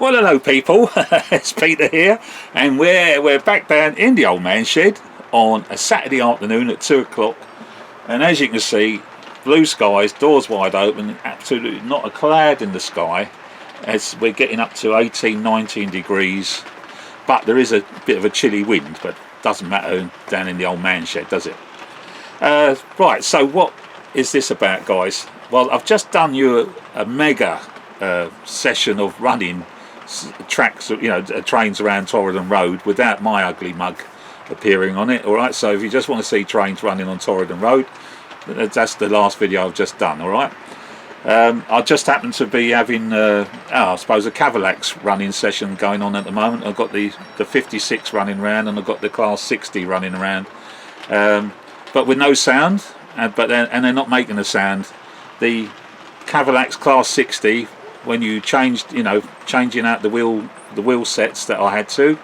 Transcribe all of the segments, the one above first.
Well, hello people, it's Peter here, and we're back down in the old man shed on a Saturday afternoon at 2 o'clock, and as you can see, blue skies, doors wide open, absolutely not a cloud in the sky, as we're getting up to 18-19 degrees, but there is a bit of a chilly wind, but doesn't matter down in the old man shed, does it? Right, so what is this about, guys? Well, I've just done you a mega session of running tracks, trains around Torridon Road without my ugly mug appearing on it. Alright, so if you just want to see trains running on Torridon Road, that's the last video I've just done. Alright, I just happen to be having I suppose a Cavalax running session going on at the moment. I've got the 56 running around, and I've got the class 60 running around, but with no sound, and they're not making a sound. The Cavalax class 60, when you changing out the wheel sets that I had to,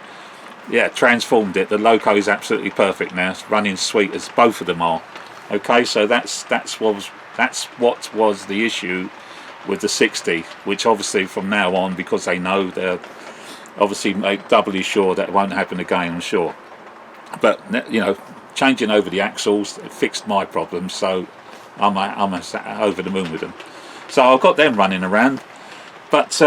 transformed it. The loco is absolutely perfect now. It's running sweet as both of them are. Okay, so that's what was the issue with the 60, which obviously from now on, because they know, they're obviously make doubly sure that won't happen again, I'm sure. But changing over the axles fixed my problem, so I'm over the moon with them. So I've got them running around, but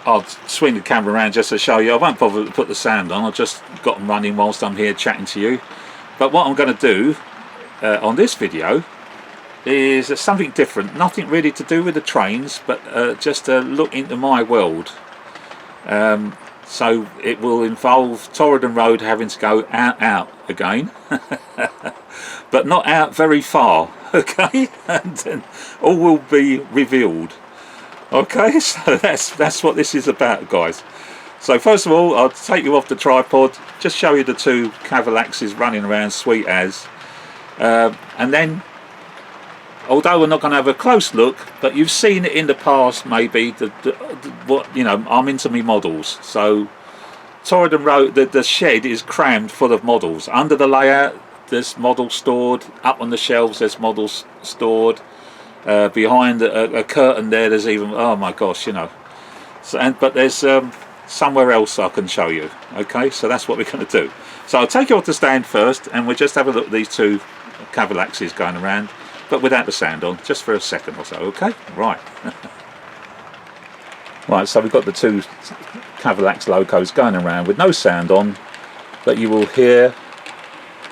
I'll swing the camera around just to show you. I won't bother to put the sound on. I've just got them running whilst I'm here chatting to you. But what I'm going to do on this video is something different. Nothing really to do with the trains, but just a look into my world. So it will involve Torridon Road having to go out again, but not out very far, okay? And then all will be revealed. Okay, so that's what this is about, guys. So first of all, I'll take you off the tripod, just show you the two Cavalaxes running around sweet as, and then, although we're not going to have a close look, but you've seen it in the past maybe, I'm into me models. So Torridon Road, the shed is crammed full of models. Under the layout there's models stored, up on the shelves there's models stored, behind a curtain there's even, oh my gosh, so, but there's somewhere else I can show you. Okay, so that's what we're going to do. So I'll take you off the stand first, and we'll just have a look at these two Cavalaxes going around, but without the sound on, just for a second or so. Okay, right. Right, so we've got the two Cavalax locos going around with no sound on, but you will hear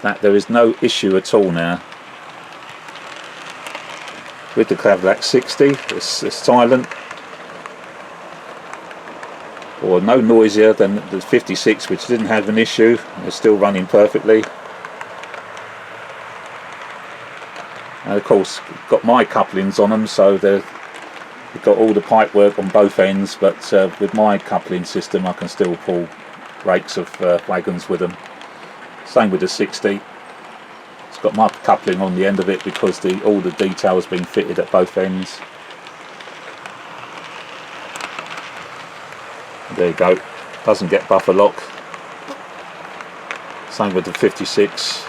that there is no issue at all now with the Cavalax 60. It's silent, or no noisier than the 56, which didn't have an issue. It's still running perfectly. And of course got my couplings on them, so they've got all the pipe work on both ends, but with my coupling system I can still pull rakes of wagons with them. Same with the 60. It's got my coupling on the end of it because all the detail has been fitted at both ends. There you go, doesn't get buffer lock. Same with the 56.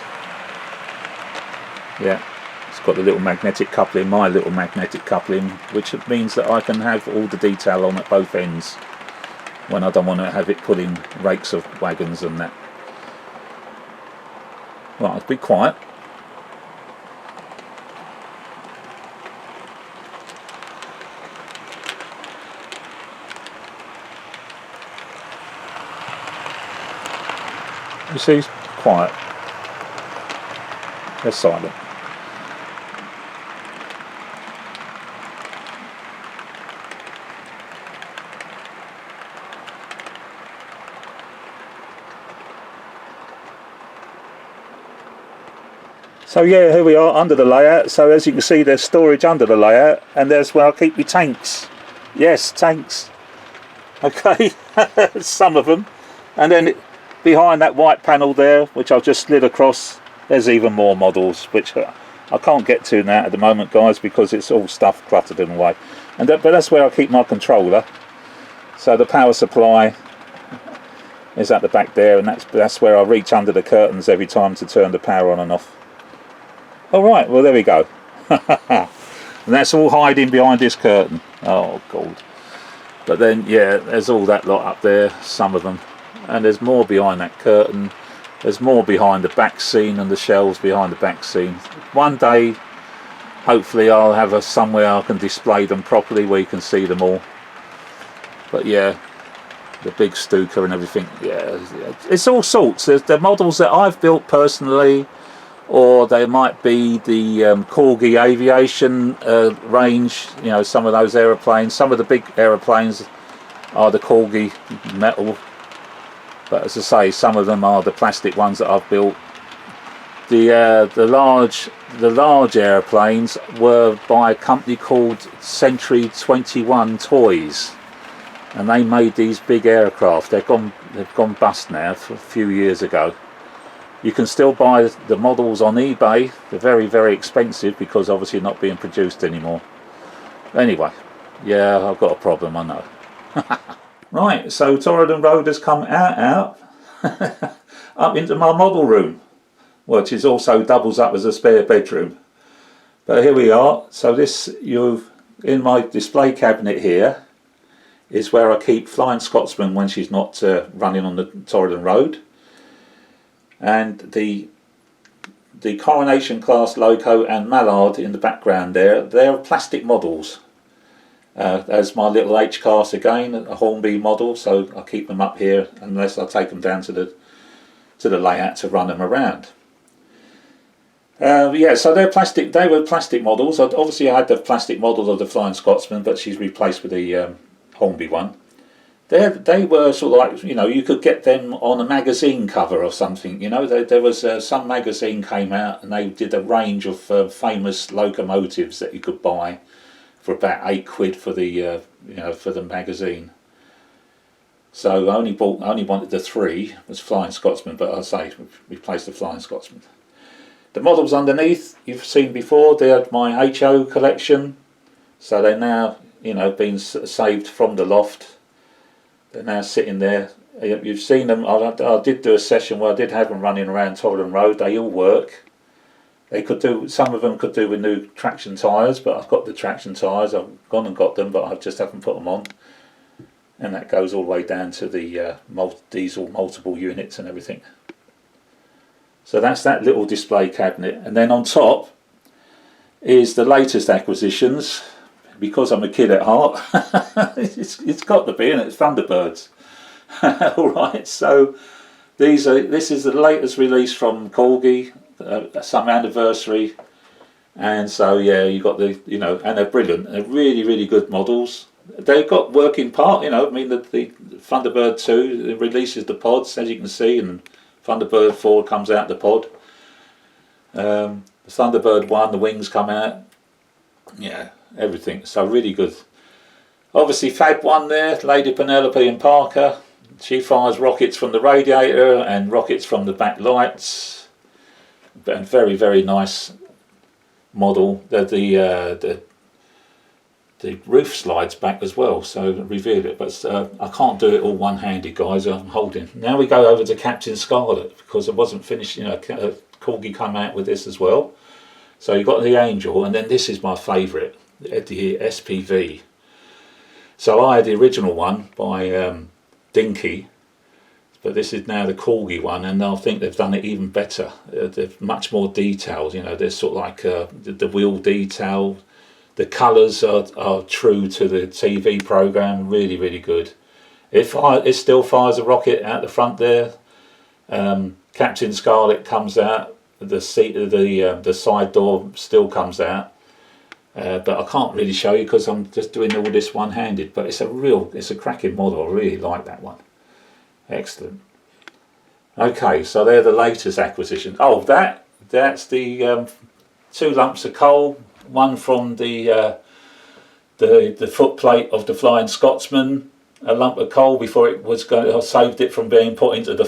Yeah, it's got the little magnetic coupling, my little magnetic coupling, which means that I can have all the detail on at both ends when I don't want to have it pulling rakes of wagons and that. Right, I'll be quiet. You see, it's quiet. They're silent. So yeah, here we are under the layout. So as you can see, there's storage under the layout, and there's where I keep my tanks. Yes, tanks. Okay, some of them. And then behind that white panel there, which I've just slid across, there's even more models, which I can't get to now at the moment, guys, because it's all stuff cluttered in the way. But that's where I keep my controller. So the power supply is at the back there, and that's where I reach under the curtains every time to turn the power on and off. Alright, well there we go. And that's all hiding behind this curtain. Oh god. But then, yeah, there's all that lot up there, some of them. And there's more behind that curtain. There's more behind the back scene and the shelves behind the back scene. One day, hopefully I'll have somewhere I can display them properly where you can see them all. But yeah, the big Stuka and everything, yeah, it's all sorts. There's the models that I've built personally, or they might be the Corgi aviation range, you know, some of those aeroplanes. Some of the big aeroplanes are the Corgi metal, but as I say, some of them are the plastic ones that I've built. The large aeroplanes were by a company called Century 21 Toys, and they made these big aircraft. They've gone bust now, a few years ago. You can still buy the models on eBay. They're very, very expensive because obviously not being produced anymore. Anyway, yeah, I've got a problem, I know. Right, so Torridon Road has come out up into my model room, which is also doubles up as a spare bedroom. But here we are. So this, in my display cabinet here, is where I keep Flying Scotsman when she's not running on the Torridon Road. And the Coronation class Loco and Mallard in the background there, they're plastic models. There's my little H-class again, a Hornby model, so I keep them up here unless I take them down to the layout to run them around. Yeah, so they're plastic. They were plastic models. Obviously I had the plastic model of the Flying Scotsman, but she's replaced with the Hornby one. They were sort of like, you know, you could get them on a magazine cover or something, you know. There was some magazine came out and they did a range of famous locomotives that you could buy for about £8 for the you know, for the magazine. So I only wanted the 3, was Flying Scotsman, but I say replaced the Flying Scotsman. The models underneath you've seen before. They're my HO collection, so they're now, you know, been saved from the loft. They're now sitting there. You've seen them. I did do a session where I did have them running around Torridon Road. They all work. They could do, some of them could do with new traction tyres, but I've got the traction tyres. I've gone and got them, but I just haven't put them on. And that goes all the way down to the diesel multiple units and everything. So that's that little display cabinet. And then on top is the latest acquisitions. Because I'm a kid at heart, it's got to be, and it's Thunderbirds. Alright, so this is the latest release from Corgi, some anniversary, and so yeah, you got the, you know, and they're brilliant. They're really, really good models. They've got working part, you know. I mean, the Thunderbird 2 it releases the pods, as you can see, and Thunderbird 4 comes out the pod. The Thunderbird 1, the wings come out. Yeah. Everything, so really good. Obviously Fab 1 there, Lady Penelope and Parker. She fires rockets from the radiator and rockets from the back lights. And very, very nice model. The roof slides back as well, so reveal it. But I can't do it all one-handed, guys. I'm holding. Now we go over to Captain Scarlet, because it wasn't finished. You know, Corgi come out with this as well. So you've got the Angel, and then this is my favourite. The SPV. So I had the original one by Dinky, but this is now the Corgi one, and I think they've done it even better. They've much more detailed, you know. There's sort of like the wheel detail. The colours are true to the TV programme. Really, really good. It still fires a rocket out the front there. Captain Scarlet comes out. The side door still comes out. But I can't really show you because I'm just doing all this one-handed. But it's a cracking model. I really like that one. Excellent. Okay, so they're the latest acquisition. Oh, that's the 2 lumps of coal. One from the footplate of the Flying Scotsman. A lump of coal before it was I saved it from being put into the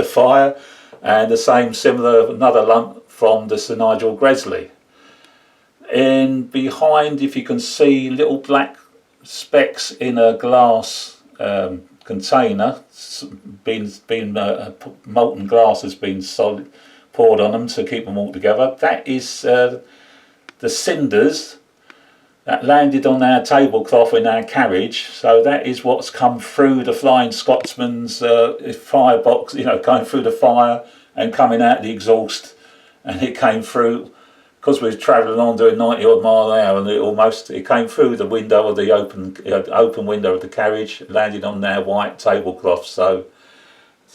fire, and the same similar another lump from the Sir Nigel Gresley. And behind, if you can see, little black specks in a glass container, molten glass has been poured on them to keep them all together. That is the cinders that landed on our tablecloth in our carriage. So that is what's come through the Flying Scotsman's firebox, you know, going through the fire and coming out the exhaust. And it came through, because we were travelling on doing 90 odd mile an hour, and it came through the window of the open window of the carriage, landed on our white tablecloth. So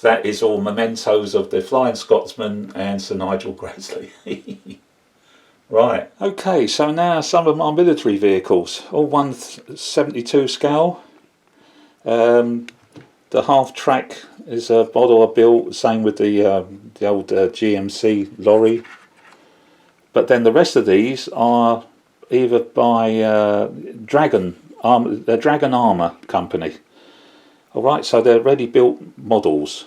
that is all mementos of the Flying Scotsman and Sir Nigel Gresley. Right, okay, so now some of my military vehicles, all 172 scale. The half track is a model I built, same with the old GMC lorry. But then the rest of these are either by Dragon Armour Company. Alright, so they're ready built models.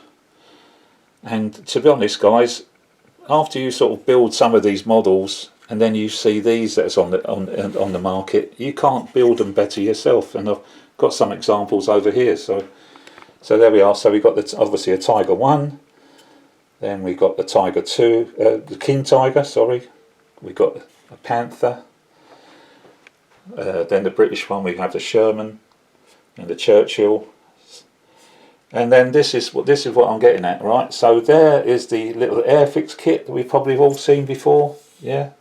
And to be honest guys, after you sort of build some of these models, and then you see these that's on the market, you can't build them better yourself. And I've got some examples over here. So there we are. So we've got obviously a Tiger 1, then we got the Tiger 2, the King Tiger, sorry. We got a Panther. Then the British one, we have the Sherman and the Churchill. And then this is what I'm getting at, right? So there is the little Airfix kit that we've probably all seen before, yeah.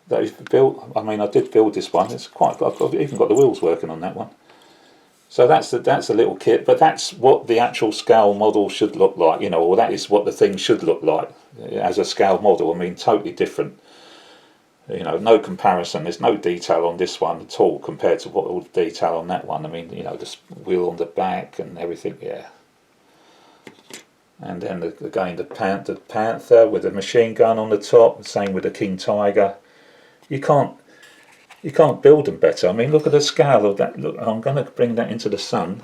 That we've built. I mean, I did build this one. It's I've even got the wheels working on that one. So that's a little kit, but that's what the actual scale model should look like, you know, or that is what the thing should look like as a scale model. I mean, totally different. You know, no comparison. There's no detail on this one at all compared to all the detail on that one. I mean, you know, the wheel on the back and everything, yeah. And then again the Panther with a machine gun on the top. Same with the King Tiger. You can't build them better. I mean, look at the scale of that. Look, I'm going to bring that into the sun.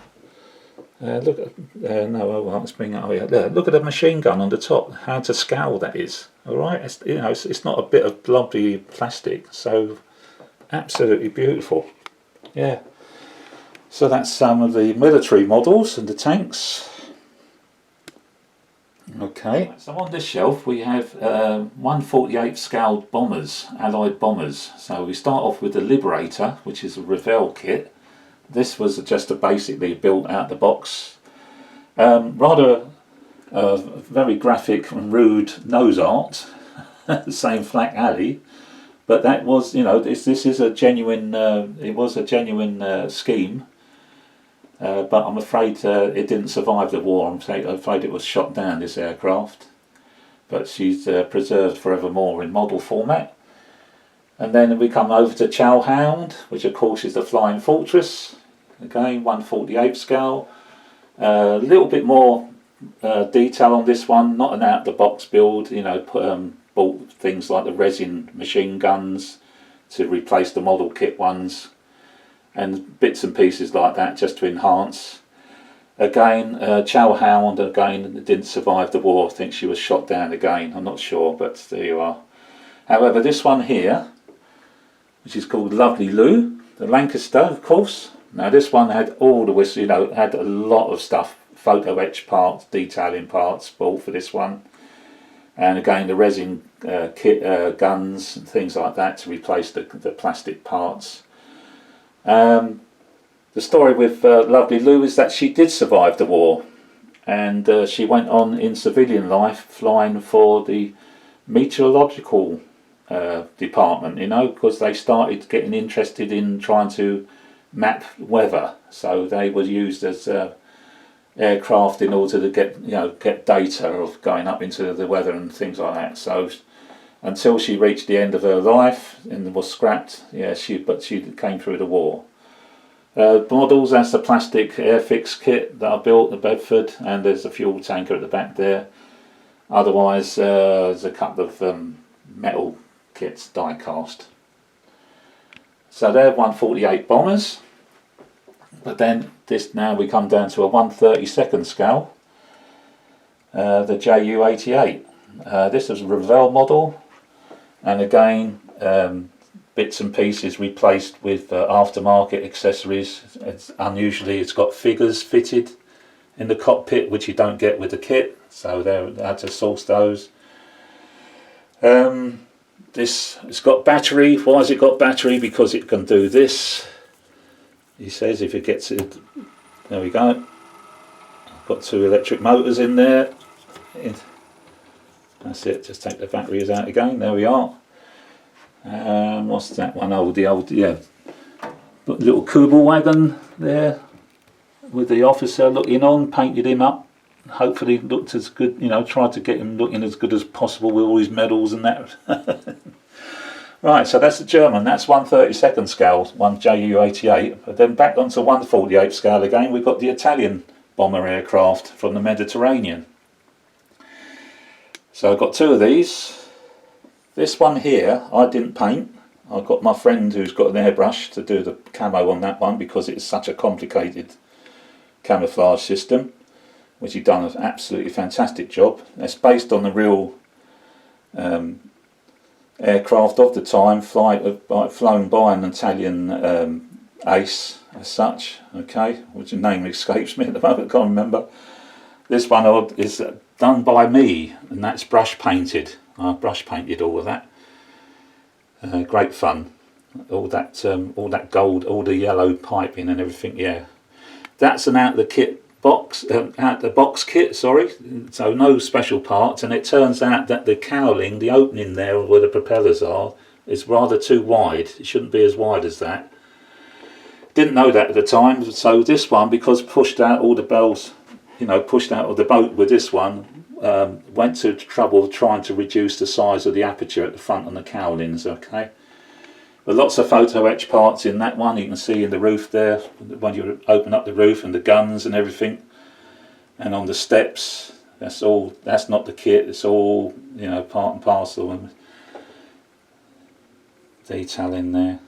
Look at let's bring it. Oh yeah, there. Look at the machine gun on the top. How to scale that is. All right, it's not a bit of blobby plastic. So absolutely beautiful. Yeah. So that's some of the military models and the tanks. Okay, so on this shelf we have 1/48 scaled bombers, Allied bombers. So we start off with the Liberator, which is a Revell kit. This was just a basically built out the box. Rather very graphic and rude nose art, same Flak Alley, but that was, you know, this is a genuine. It was a genuine scheme. But I'm afraid it didn't survive the war. I'm afraid it was shot down, this aircraft. But she's preserved forevermore in model format. And then we come over to Chowhound, which of course is the Flying Fortress. Again, 1/48 scale. A little bit more detail on this one. Not an out-the-box build. You know, bought things like the resin machine guns to replace the model kit ones. And bits and pieces like that just to enhance. Again, Chowhound, again, didn't survive the war. I think she was shot down again. I'm not sure, but there you are. However, this one here, which is called Lovely Lou, the Lancaster, of course. Now this one had all the whistle, you know, had a lot of stuff, photo etch parts, detailing parts bought for this one. And again, the resin kit, guns and things like that to replace the plastic parts. The story with Lovely Lou is that she did survive the war, and she went on in civilian life flying for the meteorological department, you know, because they started getting interested in trying to map weather. So they were used as aircraft in order to get data of going up into the weather and things like that. So until she reached the end of her life and was scrapped, yeah, but she came through the war. Models, that's the plastic Airfix kit that I built at Bedford, and there's a fuel tanker at the back there. Otherwise, there's a couple of metal kits, die cast. So they're 1/48 bombers, but then now we come down to a 1/32 scale, the Ju-88. This is a Revell model, and again bits and pieces replaced with aftermarket accessories. It's got figures fitted in the cockpit, which you don't get with the kit, so they had to source those. This, it's got battery. Why has it got battery? Because it can do this. He says if it gets it, there we go. Got 2 electric motors in there. That's it, just take the batteries out again, there we are. What's that one? Oh, the old, yeah, little Kubel wagon there with the officer looking on, painted him up. Hopefully looked as good, you know, tried to get him looking as good as possible with all his medals and that. Right, so that's the German, that's 1/32 scale, one Ju-88. But then back onto 1/48 scale again, we've got the Italian bomber aircraft from the Mediterranean. So I've got 2 of these. This one here, I didn't paint. I've got my friend who's got an airbrush to do the camo on that one because it's such a complicated camouflage system, which he's done an absolutely fantastic job. It's based on the real aircraft of the time, flown by an Italian ace as such, okay, which the name escapes me at the moment, I can't remember. This one is done by me, and that's brush painted. I brush painted all of that. Great fun. All that gold, all the yellow piping and everything. Yeah, that's an out the box kit. Sorry, so no special parts. And it turns out that the cowling, the opening there where the propellers are, is rather too wide. It shouldn't be as wide as that. Didn't know that at the time. So this one, because pushed out all the bells, you know, pushed out of the boat with this one. Went to trouble trying to reduce the size of the aperture at the front on the cowlings, okay. But lots of photo etch parts in that one, you can see in the roof there, when you open up the roof, and the guns and everything. And on the steps, that's not the kit, it's all, you know, part and parcel, and detail in there.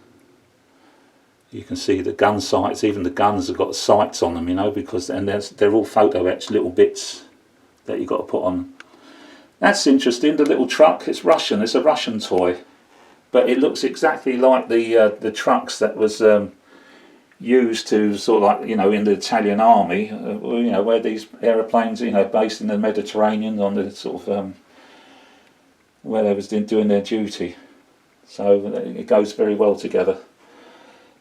You can see the gun sights, even the guns have got sights on them, you know, because, and they're all photo etched little bits that you've got to put on. That's interesting, the little truck, it's Russian, it's a Russian toy. But it looks exactly like the trucks that was used to sort of like, you know, in the Italian army, you know, where these aeroplanes, you know, based in the Mediterranean on the sort of, where they was doing their duty. So it goes very well together.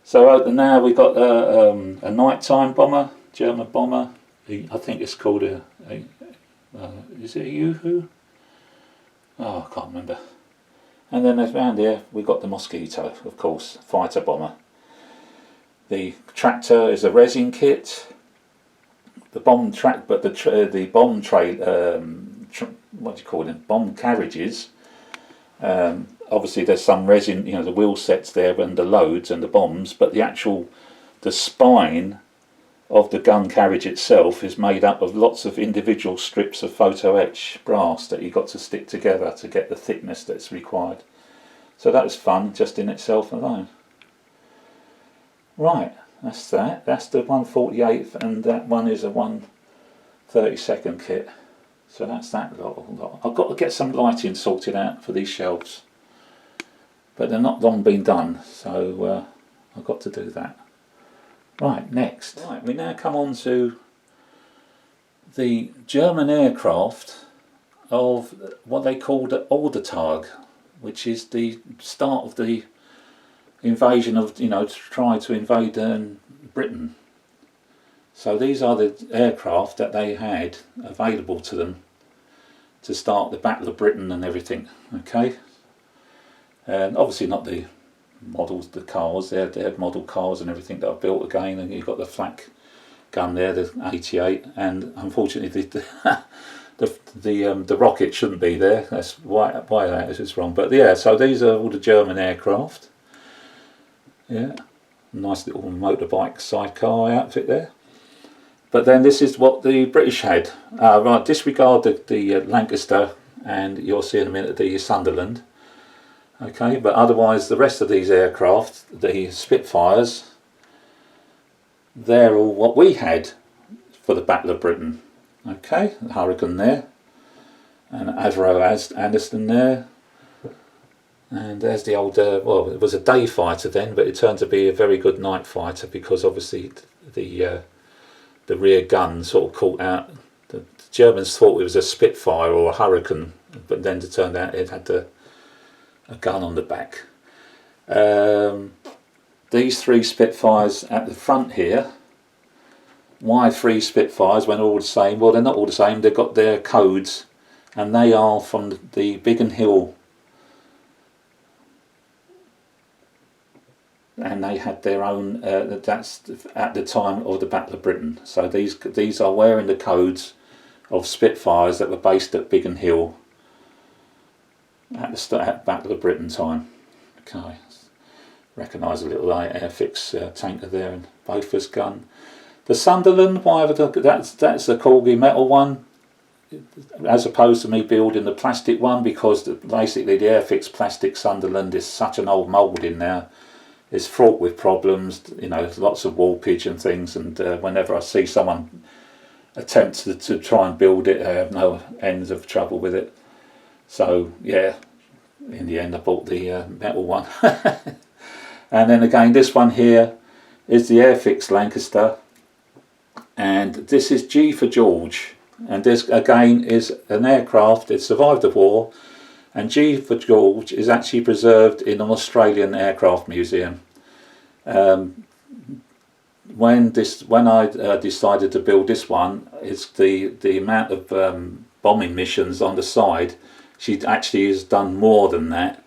So now we've got a nighttime bomber, German bomber. I think it's called is it a Yoo-hoo? Oh, I can't remember. And then around here we've got the Mosquito, of course, fighter bomber. The tractor is a resin kit. The bomb track, but the bomb tray, what do you call them? Bomb carriages. Obviously, there's some resin, you know, the wheel sets there and the loads and the bombs, but the spine of the gun carriage itself is made up of lots of individual strips of photo etch brass that you've got to stick together to get the thickness that's required. So that was fun just in itself alone. Right, that's that. That's the 1/48th, and that one is a 1/32 kit. So that's that lot. I've got to get some lighting sorted out for these shelves, but they're not long been done, so I've got to do that. Right, next. Right, we now come on to the German aircraft of what they called the Ordertag, which is the start of the invasion of, you know, to try to invade Britain. So these are the aircraft that they had available to them to start the Battle of Britain and everything, okay? And obviously not the models, the cars, they had model cars and everything that are built again, and you've got the flak gun there, the 88, and unfortunately the rocket shouldn't be there. That's why that is wrong. But yeah, so these are all the German aircraft. Yeah, nice little motorbike sidecar outfit there. But then this is what the British had. Right, disregard the Lancaster, and you'll see in a minute the Sunderland. Okay, but otherwise the rest of these aircraft, the Spitfires, they're all what we had for the Battle of Britain. Okay, the Hurricane there, and Avro Anderson there, and there's the old, well, it was a day fighter then, but it turned to be a very good night fighter because obviously the rear gun sort of caught out. The Germans thought it was a Spitfire or a Hurricane, but then it turned out it had a gun on the back. These 3 Spitfires at the front here. Why 3 Spitfires when they're all the same? Well, they're not all the same. They've got their codes, and they are from the Biggin Hill, and they had their own. That's at the time of the Battle of Britain. So these are wearing the codes of Spitfires that were based at Biggin Hill at the Battle of Britain time. Okay, recognise a little Airfix tanker there and Bofors gun. The Sunderland, that's the Corgi metal one, as opposed to me building the plastic one, because basically the Airfix plastic Sunderland is such an old moulding now. It's fraught with problems, you know, lots of warpage and things, and whenever I see someone attempt to try and build it, I have no ends of trouble with it. So yeah, in the end I bought the metal one. And then again, this one here is the Airfix Lancaster, and this is G for George, and this again is an aircraft. It survived the war, and G for George is actually preserved in an Australian aircraft museum. When I decided to build this one, it's the amount of bombing missions on the side. She actually has done more than that.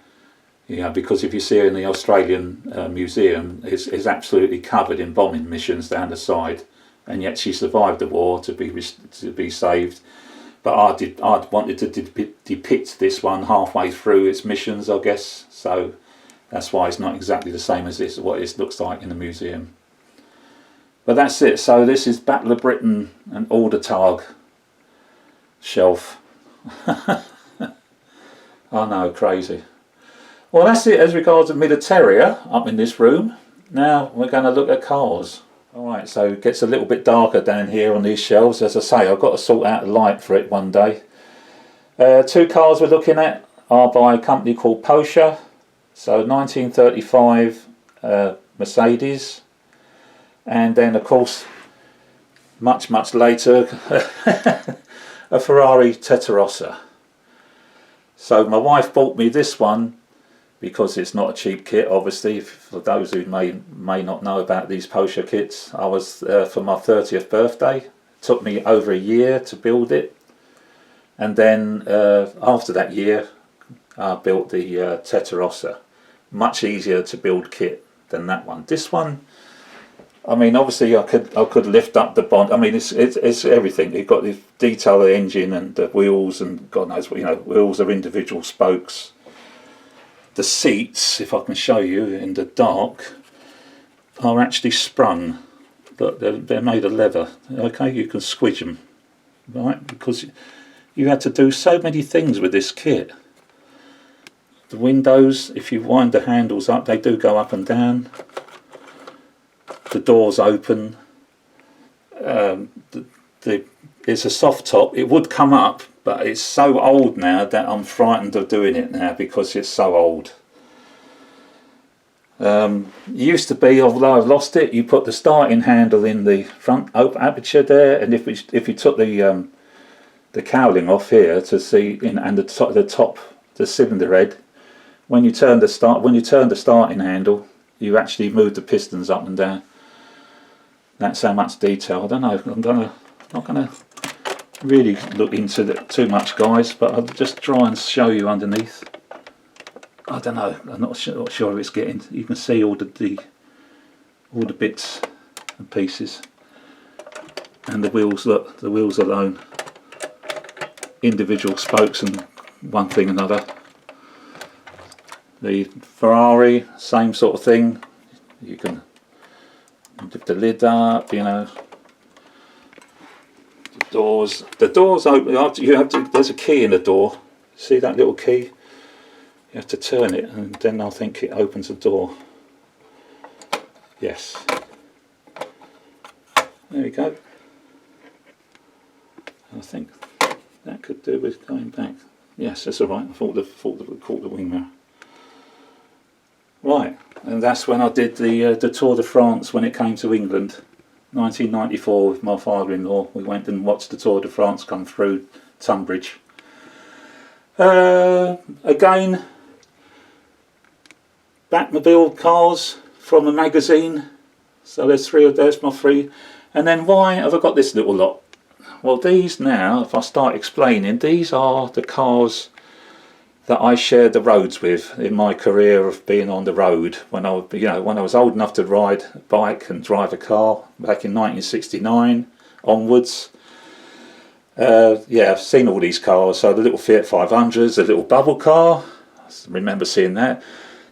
Yeah, because if you see her in the Australian museum, it's absolutely covered in bombing missions down the side, and yet she survived the war to be saved. But I wanted to depict this one halfway through its missions, I guess. So that's why it's not exactly the same as what it looks like in the museum. But that's it. So this is Battle of Britain and Ordertag shelf. I know, crazy. Well, that's it as regards to Militaria up in this room. Now we're going to look at cars. Alright, so it gets a little bit darker down here on these shelves. As I say, I've got to sort out the light for it one day. 2 cars we're looking at are by a company called Porsche. So 1935 Mercedes. And then of course, much later, a Ferrari Testarossa. So my wife bought me this one because it's not a cheap kit, obviously. For those who may not know about these Porsche kits, I was for my 30th birthday. It took me over a year to build it, and then after that year I built the Testarossa. Much easier to build kit than that one. This one, I mean, obviously I could lift up the bond. I mean, it's everything. You've got the detail of the engine and the wheels, and God knows what, you know, wheels are individual spokes. The seats, if I can show you in the dark, are actually sprung, but they're made of leather. Okay, you can squidge them, right? Because you had to do so many things with this kit. The windows, if you wind the handles up, they do go up and down. The doors open. It's a soft top. It would come up, but it's so old now that I'm frightened of doing it now because it's so old. It used to be, although I've lost it, you put the starting handle in the front aperture there, and if you took the cowling off here to see and the top, the cylinder head, when you turn the starting handle, you actually move the pistons up and down. That's how much detail. I don't know. I'm not gonna really look into it too much, guys, but I'll just try and show you underneath. I don't know. I'm not sure if it's getting. You can see all the bits and pieces, and the wheels. Look, the wheels alone, individual spokes and one thing another. The Ferrari, same sort of thing. You can lift the lid up, you know. The doors open. You have to. There's a key in the door. See that little key? You have to turn it, and then I think it opens the door. Yes. There we go. I think that could do with going back. Yes, that's all right. I thought we caught the wing mirror. Right, and that's when I did the Tour de France when it came to England, 1994, with my father-in-law. We went and watched the Tour de France come through Tunbridge. Again, Batmobile cars from a magazine. So there's my three. And then why have I got this little lot? Well, these now, if I start explaining, these are the cars that I shared the roads with in my career of being on the road when I was old enough to ride a bike and drive a car back in 1969 onwards. I've seen all these cars. So the little Fiat 500s, the little bubble car, I remember seeing that.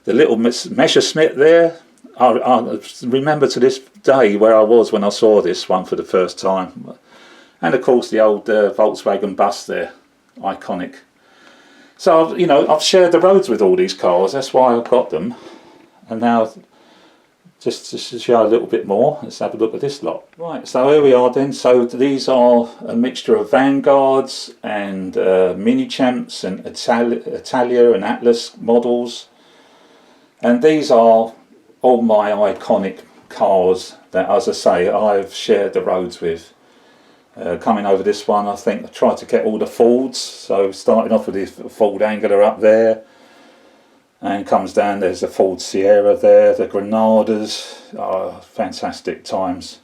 The little Messerschmitt there, I remember to this day where I was when I saw this one for the first time. And of course the old Volkswagen bus there, iconic. So I've shared the roads with all these cars. That's why I've got them. And now, just to show a little bit more, let's have a look at this lot. Right, so here we are then. So these are a mixture of Vanguards and Mini Champs and Italia and Atlas models. And these are all my iconic cars that, as I say, I've shared the roads with. Coming over this one, I think I tried to get all the Fords. So starting off with the Ford Angular up there, and comes down, there's the Ford Sierra there, the Granadas. Fantastic times.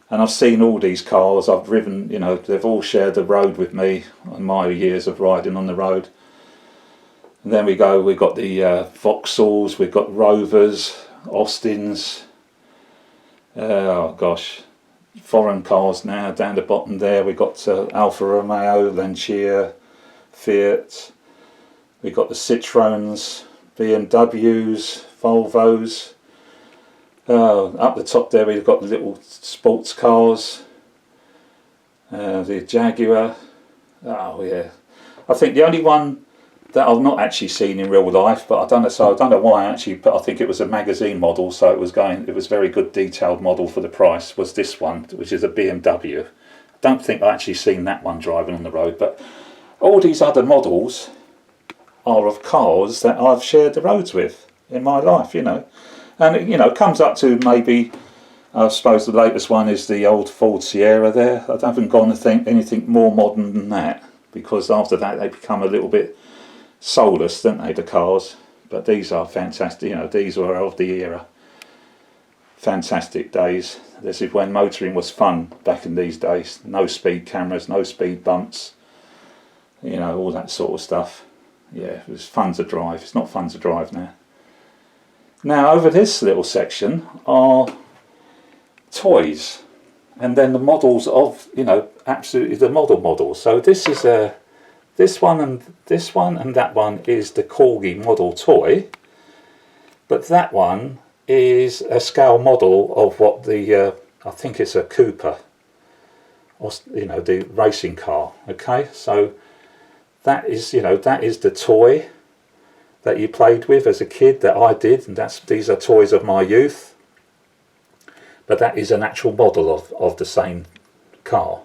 And I've seen all these cars, I've driven, they've all shared the road with me on my years of riding on the road. And then we've got the Vauxhalls, we've got Rovers, Austins, oh gosh, foreign cars now. Down the bottom there we've got Alfa Romeo, Lancia, Fiat, we've got the Citroens, BMWs, Volvos. Up the top there we've got the little sports cars, the Jaguar. Oh yeah, I think the only one that I've not actually seen in real life, but I don't know why actually, but I think it was a magazine model, so it was very good detailed model for the price, was this one, which is a BMW. I don't think I actually seen that one driving on the road, but all these other models are of cars that I've shared the roads with in my life, and it comes up to maybe, I suppose the latest one is the old Ford Sierra there. I haven't gone to think anything more modern than that, because after that they become a little bit soulless, don't they, the cars? But these are fantastic. These were of the era. Fantastic days. This is when motoring was fun back in these days. No speed cameras, no speed bumps, all that sort of stuff. Yeah, it was fun to drive. It's not fun to drive now. Now over this little section are toys, and then the models of, absolutely the models. So this is this one and that one is the Corgi model toy, but that one is a scale model of what the I think it's a Cooper, or the racing car. Okay, so that is the toy that you played with as a kid, that I did, and these are toys of my youth. But that is an actual model of the same car.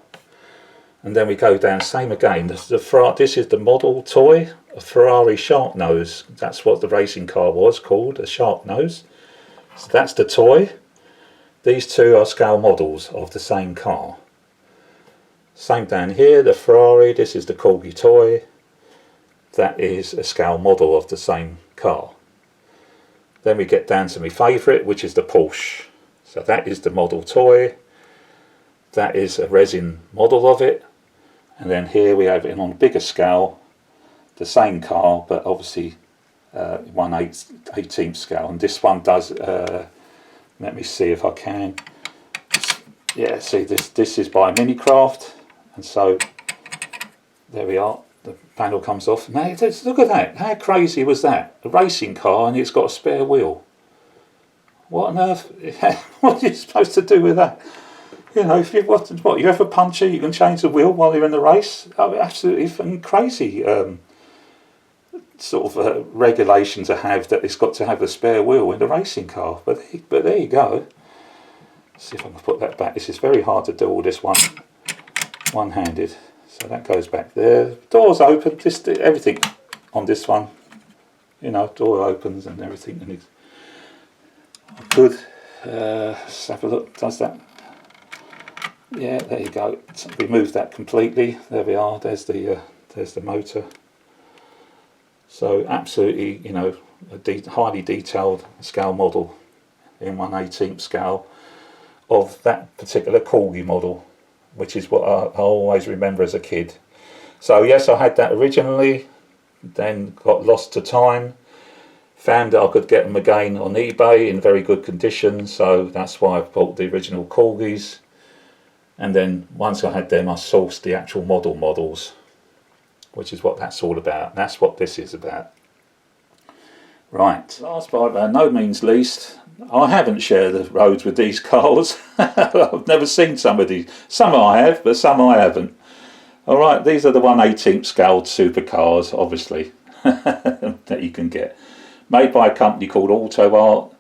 And then we go down, same again. This is the model toy, a Ferrari Shark Nose. That's what the racing car was called, a Shark Nose. So that's the toy. These two are scale models of the same car. Same down here, the Ferrari. This is the Corgi toy. That is a scale model of the same car. Then we get down to my favourite, which is the Porsche. So that is the model toy. That is a resin model of it. And then here we have it on a bigger scale, the same car, but obviously 1/18th scale. And this one does, let me see if I can. Yeah, see, this is by Minicraft. And so there we are. The panel comes off. Now, look at that. How crazy was that? A racing car, and it's got a spare wheel. What on earth? What are you supposed to do with that? If you have a puncture, you can change the wheel while you're in the race. Absolutely crazy sort of regulation to have, that it's got to have a spare wheel in the racing car. But there you go. Let's see if I can put that back. This is very hard to do all this one-handed. So that goes back there. Doors open. Just everything on this one. Door opens and everything. And it's good. Let's have a look. Does that? Yeah, there you go. Remove that completely. There we are. There's the motor. So absolutely, you know, a highly detailed scale model in 1/18th scale of that particular corgi model, which is what I always remember as a kid. So yes, I had that originally, then got lost to time, found that I could get them again on eBay in very good condition, so that's why I bought the original corgis. And then once I had them, I sourced the actual models, which is what that's all about. That's what this is about. Right, last but by no means least, I haven't shared the roads with these cars. I've never seen some of these. Some I have, but some I haven't. Alright, these are the 1/18th scaled supercars, obviously, that you can get. Made by a company called Auto Art.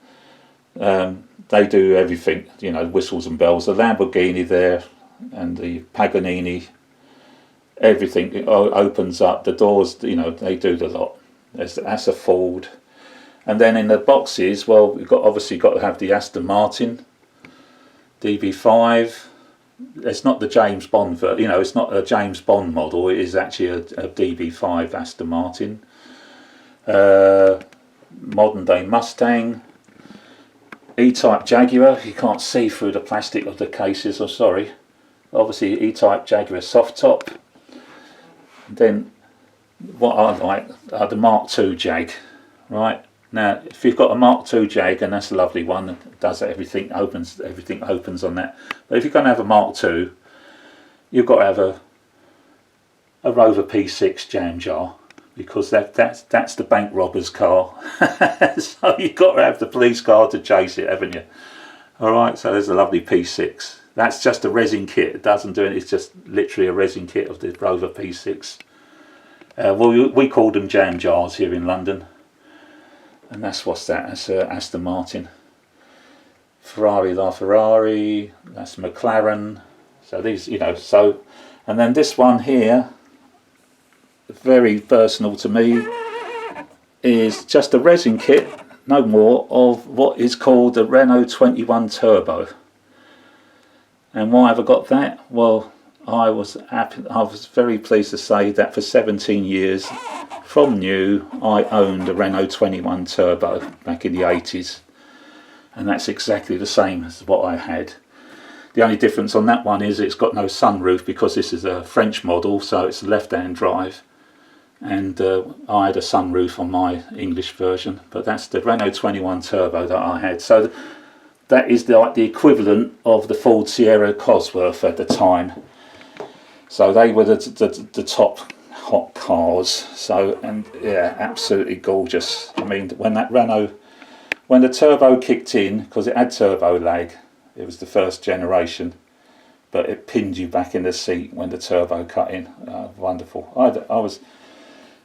They do everything, you know, whistles and bells. The Lamborghini there and the Paganini, everything it opens up. The doors, you know, they do the lot. That's a Ford. And then in the boxes, well, we've obviously got to have the Aston Martin DB5. It's not the James Bond, you know, it's not a James Bond model. It is actually a DB5 Aston Martin. Modern day Mustang. E-Type Jaguar. You can't see through the plastic of the cases. I'm sorry. Obviously, E-Type Jaguar soft top. Then what I like are the Mark II Jag. Right. Now, if you've got a Mark II Jag, and that's a lovely one, it does everything, everything opens on that. But if you're going to have a Mark II, you've got to have a Rover P6 jam jar, because that's the bank robber's car. So you've got to have the police car to chase it, haven't you? Alright, so there's a lovely P6. That's just a resin kit. It doesn't do it, it's just literally a resin kit of the Rover P6. Well, we call them jam jars here in London. And that's what's that? That's Aston Martin. Ferrari LaFerrari. That's McLaren. So these, you know, so, and then this one here, very personal to me, is just a resin kit, no more, of what is called the Renault 21 Turbo. And why have I got that? Well, I was very pleased to say that for 17 years from new, I owned a Renault 21 Turbo back in the 80s, and that's exactly the same as what I had. The only difference on that one is it's got no sunroof, because this is a French model, so it's a left-hand drive, and I had a sunroof on my English version, but that's the Renault 21 Turbo that I had. So that is like the equivalent of the Ford Sierra Cosworth at the time. So they were the top hot cars. So, and yeah, absolutely gorgeous. I mean, when the turbo kicked in, because it had turbo lag, it was the first generation, but it pinned you back in the seat when the turbo cut in. Wonderful. I was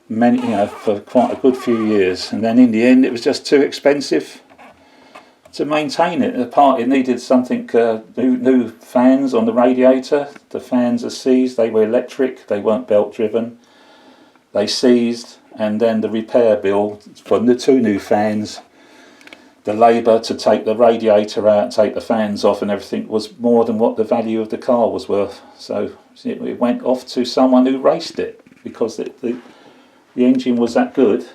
for quite a good few years, and then in the end it was just too expensive to maintain it. It needed something, new fans on the radiator. The fans are seized, they were electric, they weren't belt driven. They seized, and then the repair bill for the 2 new fans, the labour to take the radiator out, take the fans off and everything, was more than what the value of the car was worth. So it went off to someone who raced it, because the engine was that good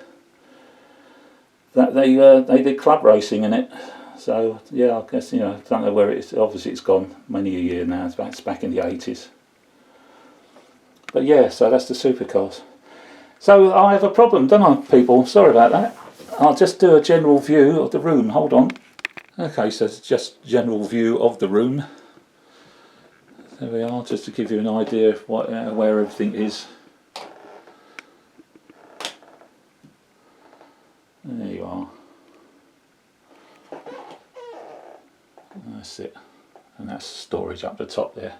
that they did club racing in it. So yeah, I guess, you know, I don't know where it is. Obviously it's gone many a year now. It's back in the 80s. But yeah, so that's the supercars. So I have a problem, don't I, people? Sorry about that. I'll just do a general view of the room. Hold on. Okay, so it's just general view of the room. There we are, just to give you an idea of where everything is. There you are. That's it. And that's storage up the top there.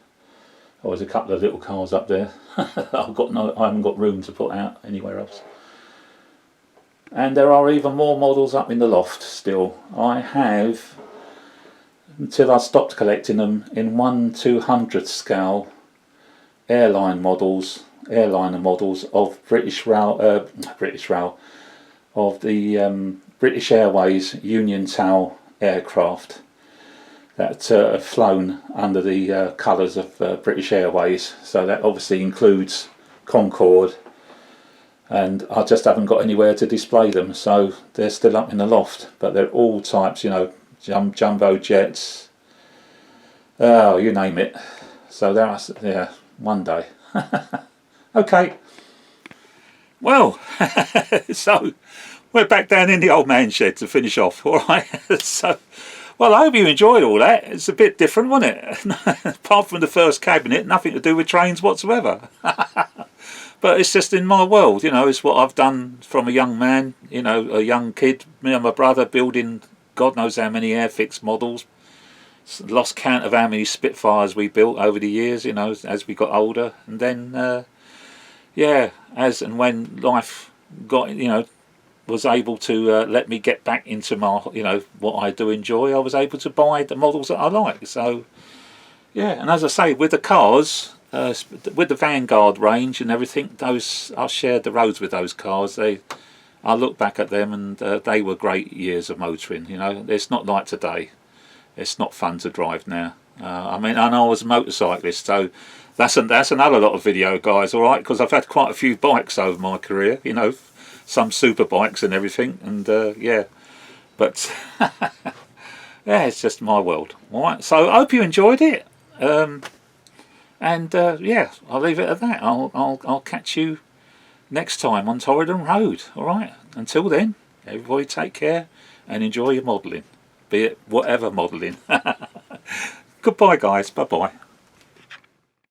Oh, there's a couple of little cars up there. I haven't got room to put out anywhere else. And there are even more models up in the loft still. I have, until I stopped collecting them, in 1/200th scale airliner models of British Rail, of the British Airways Union Tau aircraft that have flown under the colours of British Airways. So that obviously includes Concorde, and I just haven't got anywhere to display them, so they're still up in the loft. But they're all types, you know, jumbo jets, oh, you name it. So there, yeah, one day. Okay. Well, so we're back down in the old man shed to finish off. All right. So, well, I hope you enjoyed all that. It's a bit different, wasn't it? Apart from the first cabinet, nothing to do with trains whatsoever. But it's just in my world, you know. It's what I've done from a young man, you know, a young kid. Me and my brother building God knows how many Airfix models. Lost count of how many Spitfires we built over the years, you know, as we got older. And then, yeah, as and when life got, you know, was able to let me get back into my, you know, what I do enjoy, I was able to buy the models that I like. So, yeah, and as I say, with the cars, with the Vanguard range and everything, those I shared the roads with those cars. I look back at them and they were great years of motoring. You know, it's not like today. It's not fun to drive now. I mean, and I was a motorcyclist, so that's another lot of video, guys. All right, because I've had quite a few bikes over my career. You know, some super bikes and everything, and yeah, but yeah, it's just my world. All right, so I hope you enjoyed it, and yeah, I'll leave it at that. I'll catch you next time on Torridon Road. All right, until then, everybody take care and enjoy your modelling, be it whatever modelling. Goodbye, guys. Bye bye.